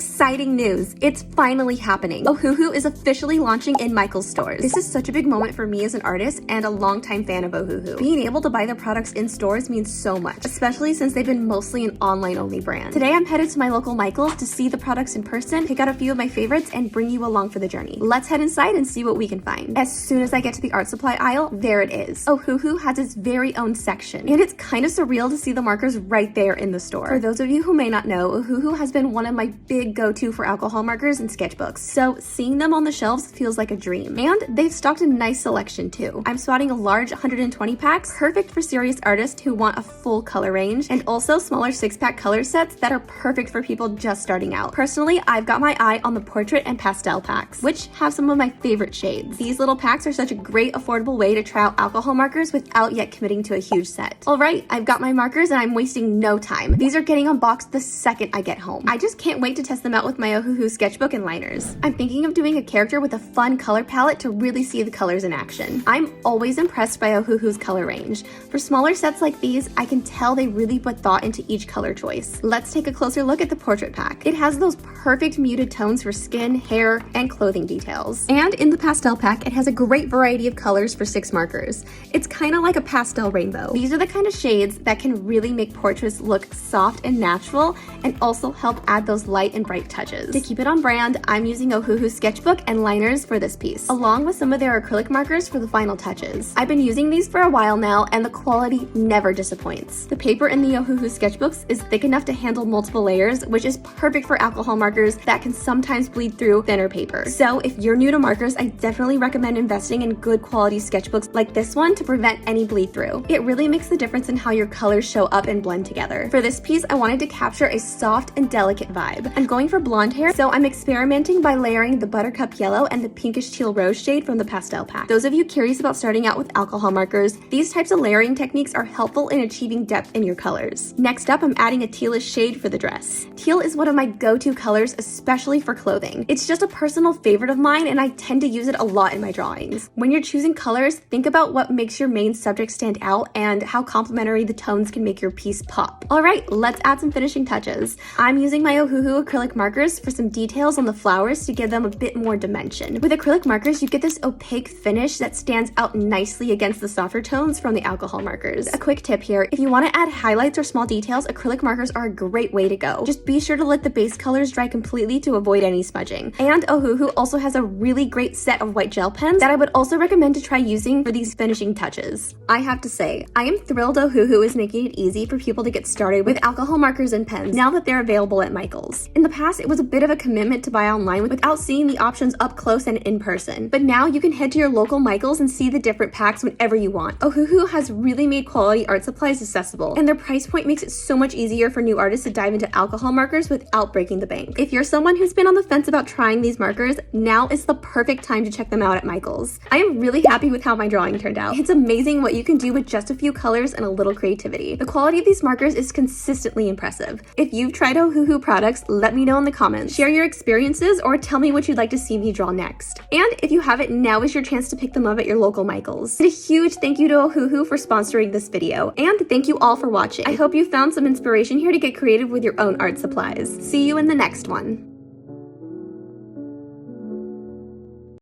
Exciting news! It's finally happening. Ohuhu is officially launching in Michaels stores. This is such a big moment for me as an artist and a longtime fan of Ohuhu. Being able to buy their products in stores means so much, especially since they've been mostly an online-only brand. Today I'm headed to my local Michaels to see the products in person, pick out a few of my favorites, and bring you along for the journey. Let's head inside and see what we can find. As soon as I get to the art supply aisle, there it is. Ohuhu has its very own section, and it's kind of surreal to see the markers right there in the store. For those of you who may not know, Ohuhu has been one of my big go-to for alcohol markers and sketchbooks, so seeing them on the shelves feels like a dream. And they've stocked a nice selection too. I'm spotting a large 120 packs, perfect for serious artists who want a full color range, and also smaller 6-pack color sets that are perfect for people just starting out. Personally, I've got my eye on the portrait and pastel packs, which have some of my favorite shades. These little packs are such a great affordable way to try out alcohol markers without yet committing to a huge set. Alright, I've got my markers and I'm wasting no time. These are getting unboxed the second I get home. I just can't wait to test them out with my Ohuhu sketchbook and liners. I'm thinking of doing a character with a fun color palette to really see the colors in action. I'm always impressed by Ohuhu's color range. For smaller sets like these, I can tell they really put thought into each color choice. Let's take a closer look at the portrait pack. It has those perfect muted tones for skin, hair, and clothing details. And in the pastel pack, it has a great variety of colors for 6 markers. It's kind of like a pastel rainbow. These are the kind of shades that can really make portraits look soft and natural, and also help add those light and bright touches. To keep it on brand, I'm using Ohuhu sketchbook and liners for this piece, along with some of their acrylic markers for the final touches. I've been using these for a while now, and the quality never disappoints. The paper in the Ohuhu sketchbooks is thick enough to handle multiple layers, which is perfect for alcohol markers that can sometimes bleed through thinner paper. So if you're new to markers, I definitely recommend investing in good quality sketchbooks like this one to prevent any bleed through. It really makes the difference in how your colors show up and blend together. For this piece, I wanted to capture a soft and delicate vibe. I'm going for blonde hair, so I'm experimenting by layering the buttercup yellow and the pinkish teal rose shade from the pastel pack. Those of you curious about starting out with alcohol markers, these types of layering techniques are helpful in achieving depth in your colors. Next up, I'm adding a tealish shade for the dress. Teal is one of my go-to colors, especially for clothing. It's just a personal favorite of mine, and I tend to use it a lot in my drawings. When you're choosing colors, think about what makes your main subject stand out and how complementary the tones can make your piece pop. Alright, let's add some finishing touches. I'm using my Ohuhu acrylic markers for some details on the flowers to give them a bit more dimension. With acrylic markers, you get this opaque finish that stands out nicely against the softer tones from the alcohol markers. A quick tip here, if you want to add highlights or small details, acrylic markers are a great way to go. Just be sure to let the base colors dry completely to avoid any smudging. And Ohuhu also has a really great set of white gel pens that I would also recommend to try using for these finishing touches. I have to say, I am thrilled Ohuhu is making it easy for people to get started with alcohol markers and pens now that they're available at Michaels. In the past, it was a bit of a commitment to buy online without seeing the options up close and in person, but now you can head to your local Michaels and see the different packs whenever you want. Ohuhu has really made quality art supplies accessible, and their price point makes it so much easier for new artists to dive into alcohol markers without breaking the bank. If you're someone who's been on the fence about trying these markers, now is the perfect time to check them out at Michaels. I am really happy with how my drawing turned out. It's amazing what you can do with just a few colors and a little creativity. The quality of these markers is consistently impressive. If you've tried Ohuhu products, let me know in the comments. Share your experiences or tell me what you'd like to see me draw next. And if you haven't, now is your chance to pick them up at your local Michaels. And a huge thank you to Ohuhu for sponsoring this video. And thank you all for watching. I hope you found some inspiration here to get creative with your own art supplies. See you in the next one.